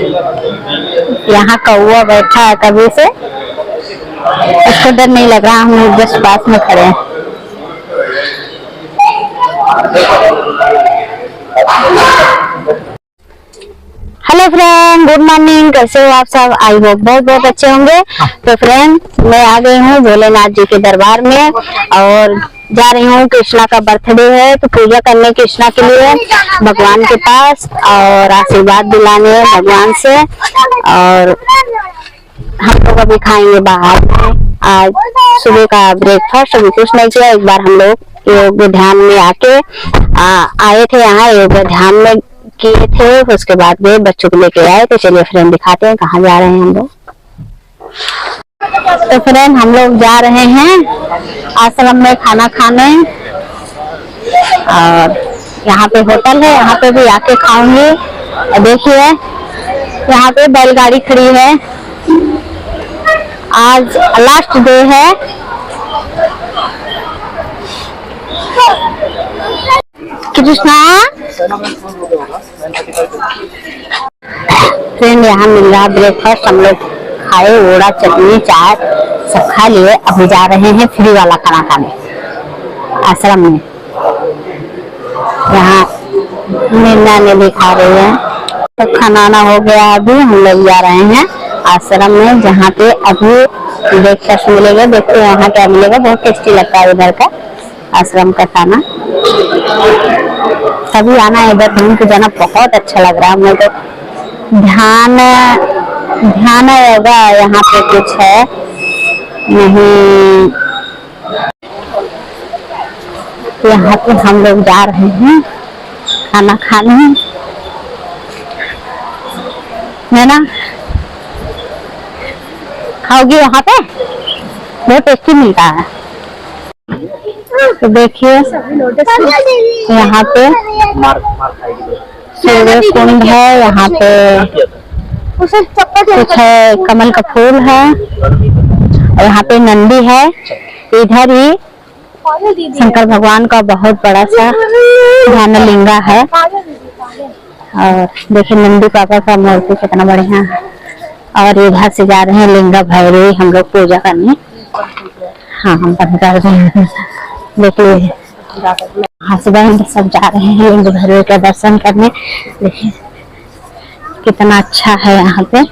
यहाँ कौवा बैठा है कभी से, उसको डर नहीं लग रहा, हम लोग बस पास में खड़े हैं। हेलो फ्रेंड, गुड मॉर्निंग, कैसे हो आप सब? आई होप बहुत बहुत अच्छे होंगे। तो फ्रेंड, मैं आ गई हूँ भोलेनाथ जी के दरबार में और जा रही हूँ। कृष्णा का बर्थडे है तो पूजा करने कृष्णा के लिए भगवान के पास और आशीर्वाद दिलाने भगवान से। और हम लोग अभी खाएंगे बाहर में। आज सुबह का ब्रेकफास्ट अभी कुछ नहीं किया। एक बार हम लोग योग ध्यान में आके आए थे, यहाँ योग ध्यान में किए थे, उसके बाद गए बच्चों को लेके आए। तो चलिए फ्रेंड दिखाते हैं कहाँ जा रहे हैं हम लोग। तो फ्रेंड, हम लोग जा रहे हैं आश्रम में खाना खाने और यहाँ पे होटल है, यहाँ पे भी आके खाऊंगी। और देखिए यहाँ पे बैलगाड़ी खड़ी है, आज लास्ट डे है। कृष्णा फ्रेंड, यहाँ मिल रहा ब्रेकफास्ट, हम लोग खाए, ओड़ा चटनी चाय सब खा लिए। अभी जा रहे हैं फ्री वाला खाना खाने आश्रम में। यहाँ मीना ने भी खा रही है। तो खाना आना हो गया, अभी हम लोग जा रहे हैं आश्रम में जहाँ पे अभी ब्रेकफास्ट मिलेगा। देखते हैं यहाँ क्या मिलेगा, बहुत टेस्टी लगता है इधर का आश्रम का खाना। कभी आना है इधर, घूम के जाना, बहुत अच्छा लग रहा है। मुझे ध्यान ध्यान होगा यहाँ पे कुछ है नहीं। यहाँ पे हम लोग जा रहे हैं खाना खाने, है ना? खाओगी वहाँ पे? बहुत टेस्टी मिलता है। तो देखिए यहाँ पे सूर्य कुंड है, यहाँ पे कुछ है, कमल का फूल है और यहाँ पे नंदी है। इधर ही शंकर भगवान का बहुत बड़ा सा ध्यान लिंगा है। और देखिए नंदी पापा का मूर्ति कितना बढ़िया है। और इधर से जा रहे हैं लिंगा भैरवी हम लोग पूजा करने। हाँ, हम बंद कर रहे हैं। देखिए हस्बैंड सब जा रहे हैं लिंग भैरवी का दर्शन करने। देखिए कितना अच्छा है यहाँ पे,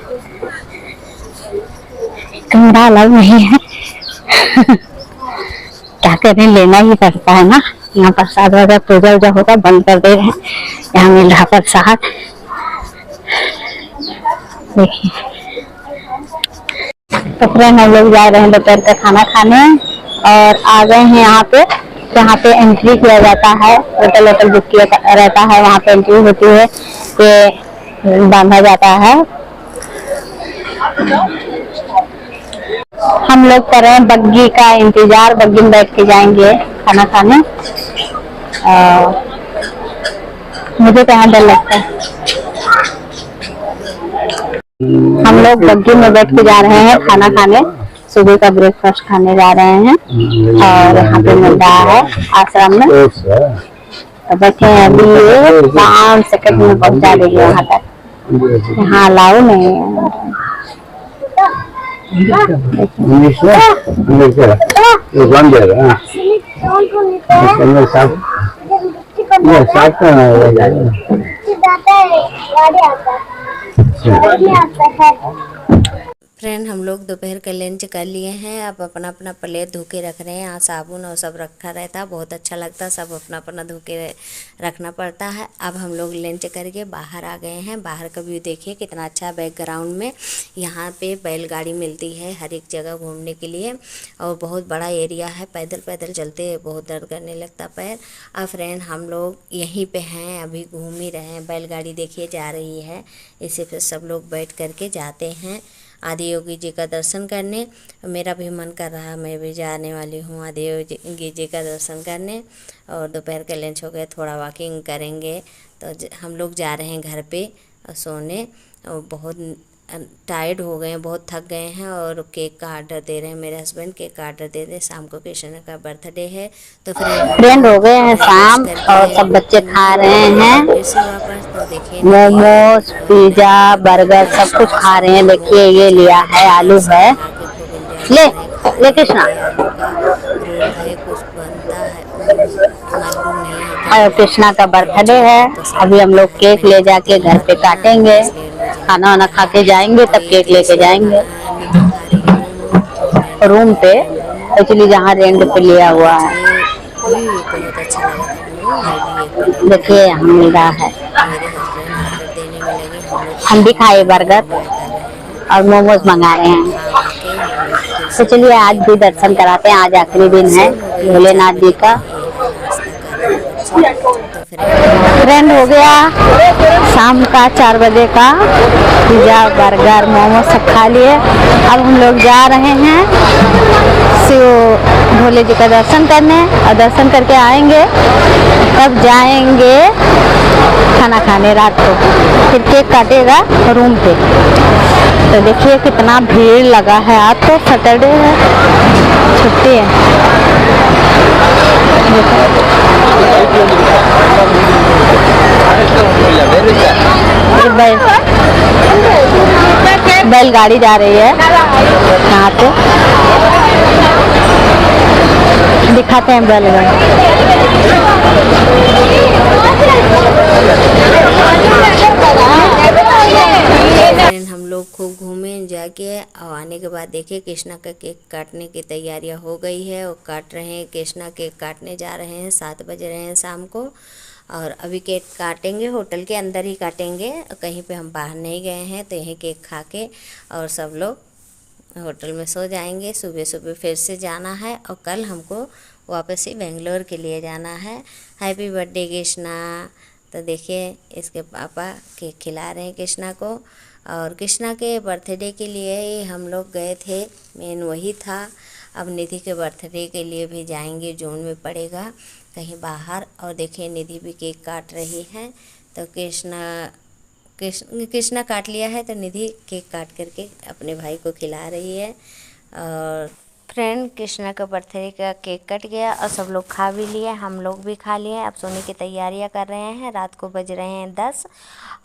कैमरा अलाउ नहीं है। क्या करें, लेना ही पड़ता है ना। यहाँ प्रसाद वगैरह पूजा वूजा होता, बंद कर दे रहे हैं। यहाँ मिल रहा प्रसाद, देखिए। तो फ्रेंड, हम लोग जा रहे हैं दोपहर का खाना खाने और आ गए हैं यहाँ पे। यहाँ पे एंट्री किया जाता है, होटल बुक किया रहता है, वहाँ पे एंट्री होती है, ये बांधा जाता है। हम लोग कर रहे हैं बग्गी का इंतजार, बग्गी में बैठ के जाएंगे खाना खाने। मुझे तो यहाँ डर लगता है। हम लोग बग्गी में बैठ के जा रहे हैं खाना खाने, सुबह का ब्रेकफास्ट खाने जा रहे हैं और यहाँ पे मिल रहा है आश्रम में। तो बैठे हैं, अभी 5 सेकंड में पहुँचा देंगे वहाँ तक। यहाँ अलाउ नहीं है। फ्रेंड, हम लोग दोपहर का लंच कर लिए हैं। अब अपना अपना प्लेट धो के रख रहे हैं। यहाँ साबुन और सब रखा रहता, बहुत अच्छा लगता, सब अपना अपना धो के रखना पड़ता है। अब हम लोग लंच करके बाहर आ गए हैं। बाहर का व्यू देखिए कितना अच्छा बैकग्राउंड में। यहाँ पे बैलगाड़ी मिलती है हर एक जगह घूमने के लिए और बहुत बड़ा एरिया है। पैदल पैदल चलते बहुत दर्द करने लगता पैर। अब फ्रेंड, हम लोग यहीं पे हैं, अभी घूम ही रहे हैं। बैलगाड़ी देखिए जा रही है, इसी पे सब लोग बैठ करके जाते हैं आदि योगी जी का दर्शन करने। मेरा भी मन कर रहा है, मैं भी जाने वाली हूँ आदि योगी जी का दर्शन करने। और दोपहर का लंच हो गया, थोड़ा वॉकिंग करेंगे। तो हम लोग जा रहे हैं घर पे सोने। और बहुत टायर्ड हो गए हैं, बहुत थक गए हैं और केक का ऑर्डर दे रहे हैं। मेरे हस्बैंड केक का ऑर्डर दे रहे हैं, शाम को कृष्ण का बर्थडे है। तो फ्रेंड हम फ्रेंड हो लोग गए हैं लंच शाम करके और सब बच्चे खा रहे आए हैं फिर हैं से वापस। तो देखिए निधि मोमोज पिज्जा बर्गर सब कुछ खा रहे हैं। देखिए ये लिया है आलू सब है। खा के खूब एंजॉय ले कर रहे हैं, खा ले रहे हैं। कृष्णा। ये आलू का रोल है, कुछ बनता है आलू नहीं होता और है कृष्णा का और बर्थडे बच्चों को है। बहुत पसंद अभी हम आता लोग है। केक मैं नहीं ले खाती जाके हूँ घर पे आलू ना, काटेंगे। इसलिए मुझे नहीं खाना वाना पता खा है। के जाएंगे तो तब ये केक लेके कृष्णा जाएंगे निधि खा रही है मोमो और नैनसी रूम खा पे। रही है मोमो। एक्चुअली जहाँ रेंट पे और लिया हुआ है। मुझे भी बहुत अच्छा लगा था मोमो, मैं भी एक प्लेट खाई देखिए थी यहाँ मिल मोमो रहा का। है। मेरे हस्बैंड ऑर्डर देने में लगे, हम लोग हम भी खाने खाए पीने में बर्गर एंजॉय कर रहे हैं। और मोमोज और मंगा रहे हैं। खा वा के हम लोग फिर तो से चलिए आज जाएंगे भी दर्शन घूमने। कराते हैं। आज आखिरी और दिन है शाम हो गई है भोलेनाथ जी 4 बजे का। का। ये है नाश्ता कर रहे हैं बच्चे। तो फ्रेंड हम लोग ट्रेंड हो गया शाम का 4 बजे का। पिज्जा बर्गर मोमो सब खा लिए। अब हम लोग जा रहे हैं शिव भोले जी का दर्शन करने और दर्शन करके आएंगे तब जाएंगे खाना खाने रात को। फिर केक काटेगा रूम पे। तो देखिए कितना भीड़ लगा है। आज तो सैटरडे है, छुट्टी है। बैलगाड़ी जा रही है यहाँ पे। दिखाते हैं फ्रेंड हम लोग खूब घूमे एंजॉय किए और आने के बाद देखिए कृष्णा का केक काटने की तैयारियां हो गई है और काट रहे हैं। कृष्णा केक काटने जा रहे हैं, 7 बज रहे हैं शाम को। और अभी केक काटेंगे, होटल के अंदर ही काटेंगे, कहीं पे हम बाहर नहीं गए हैं। तो यहीं केक खा के और सब लोग होटल में सो जाएंगे। सुबह सुबह फिर से जाना है और कल हमको वापस ही बेंगलोर के लिए जाना है। Happy birthday Krishna. तो देखिए इसके पापा केक खिला रहे हैं कृष्णा को। और कृष्णा के बर्थडे के लिए ही हम लोग गए थे, मेन वही था। अब निधि के बर्थडे के लिए भी जाएंगे, जून में पड़ेगा कहीं बाहर। और देखिए निधि भी केक काट रही है। तो कृष्णा काट लिया है तो निधि केक काट करके अपने भाई को खिला रही है। और फ्रेंड कृष्णा का बर्थडे का केक कट गया और सब लोग खा भी लिए, हम लोग भी खा लिए। अब सोने की तैयारियां कर रहे हैं। रात को बज रहे हैं 10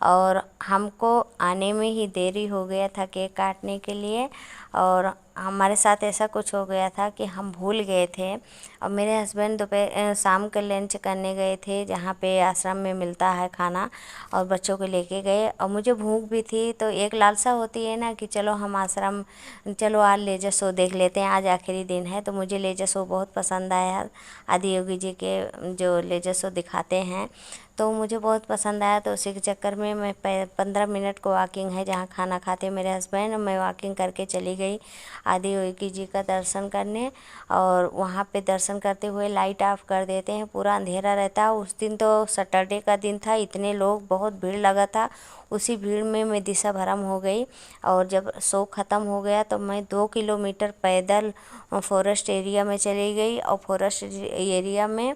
और हमको आने में ही देरी हो गया था केक काटने के लिए। और हमारे साथ ऐसा कुछ हो गया था कि हम भूल गए थे। और मेरे हस्बैंड दोपहर शाम का लंच करने गए थे जहाँ पे आश्रम में मिलता है खाना, और बच्चों को लेके गए। और मुझे भूख भी थी तो एक लालसा होती है ना कि चलो हम आश्रम, चलो आज लेजर शो देख लेते हैं, आज आखिरी दिन है। तो मुझे लेजर शो बहुत पसंद आया, आदि योगी जी के जो लेजर शो दिखाते हैं तो मुझे बहुत पसंद आया। तो उसी के चक्कर में मैं 15 मिनट को वॉकिंग है जहाँ खाना खाते मेरे हस्बैंड, मैं वॉकिंग करके चली गई आदि योगी जी का दर्शन करने। और वहाँ पे दर्शन करते हुए लाइट ऑफ कर देते हैं, पूरा अंधेरा रहता है। उस दिन तो सैटरडे का दिन था, इतने लोग, बहुत भीड़ लगा था। उसी भीड़ में मैं दिशा भरम हो गई। और जब शो ख़त्म हो गया तो मैं 2 किलोमीटर पैदल फॉरेस्ट एरिया में चली गई। और फॉरेस्ट एरिया में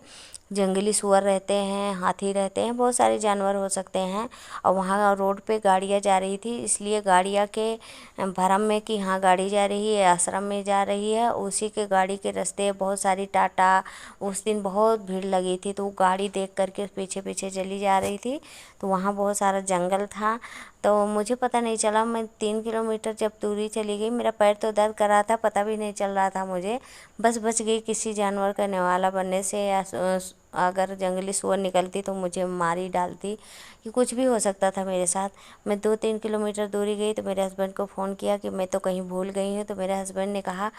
जंगली सुअर रहते हैं, हाथी रहते हैं, बहुत सारे जानवर हो सकते हैं। और वहाँ रोड पे गाड़ियाँ जा रही थी, इसलिए गाड़ियाँ के भरम में कि हाँ गाड़ी जा रही है, आश्रम में जा रही है, उसी के गाड़ी के रास्ते बहुत सारी टाटा। उस दिन बहुत भीड़ लगी थी तो वो गाड़ी देख करके पीछे पीछे चली जा रही थी। तो वहाँ बहुत सारा जंगल था तो मुझे पता नहीं चला। मैं 3 किलोमीटर जब दूरी चली गई, मेरा पैर तो दर्द कर रहा था, पता भी नहीं चल रहा था मुझे। बस बच गई किसी जानवर का निवाला बनने से, या अगर जंगली सुअर निकलती तो मुझे मार ही डालती, कि कुछ भी हो सकता था मेरे साथ। मैं 2-3 किलोमीटर दूरी गई तो मेरे हस्बैंड को फ़ोन किया कि मैं तो कहीं भूल गई हूँ। तो मेरे हस्बैंड ने कहा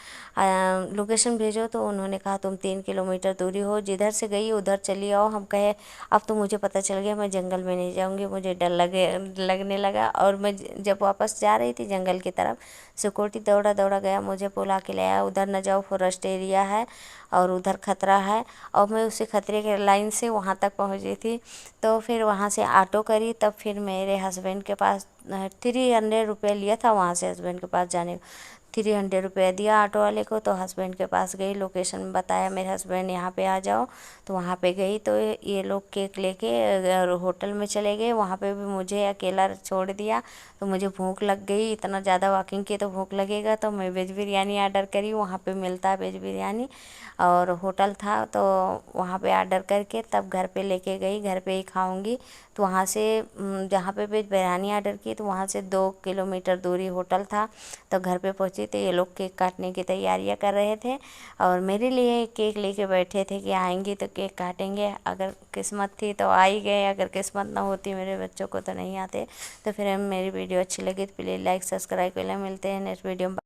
लोकेशन भेजो। तो उन्होंने कहा तुम 3 किलोमीटर दूरी हो, जिधर से गई उधर चली आओ। हम कहे अब तो मुझे पता चल गया, मैं जंगल में नहीं जाऊँगी, मुझे डर लगने लगा। और मैं जब वापस जा रही थी जंगल की तरफ, सिक्योरिटी दौड़ा दौड़ा गया, मुझे बुला के ले आया, उधर न जाओ, फॉरेस्ट एरिया है और उधर खतरा है। और मैं उसी खतरे के लाइन से वहाँ तक पहुँची थी। तो फिर वहाँ से ऑटो करी, तब फिर मेरे हस्बैंड के पास 300 रुपये लिया था वहाँ से हस्बैंड के पास जाने। 300 रुपया दिया ऑटो वाले को। तो हस्बैंड के पास गई, लोकेशन बताया मेरे हस्बैंड यहाँ पे आ जाओ, तो वहाँ पे गई तो ये लोग केक लेके होटल में चले गए। वहाँ पे भी मुझे अकेला छोड़ दिया। तो मुझे भूख लग गई, इतना ज़्यादा वॉकिंग की तो भूख लगेगा। तो मैं वेज बिरयानी ऑर्डर करी, वहाँ पे मिलता है वेज बिरयानी, और होटल था तो वहाँ पे ऑर्डर करके तब घर पे लेके गई, घर पे ही खाऊंगी। तो वहाँ से जहाँ पे वेज बिरयानी ऑर्डर की तो वहाँ से 2 किलोमीटर दूरी होटल था। तो घर पे पहुँची तो ये लोग केक काटने की तैयारियां कर रहे थे, और मेरे लिए केक लेके बैठे थे कि आएंगी तो केक काटेंगे। अगर किस्मत थी तो आ ही गए, अगर किस्मत ना होती मेरे बच्चों को तो नहीं आते। तो फिर मेरी वीडियो अच्छी लगी तो प्लीज़ लाइक सब्सक्राइब कर लें। मिलते हैं नेक्स्ट वीडियो में।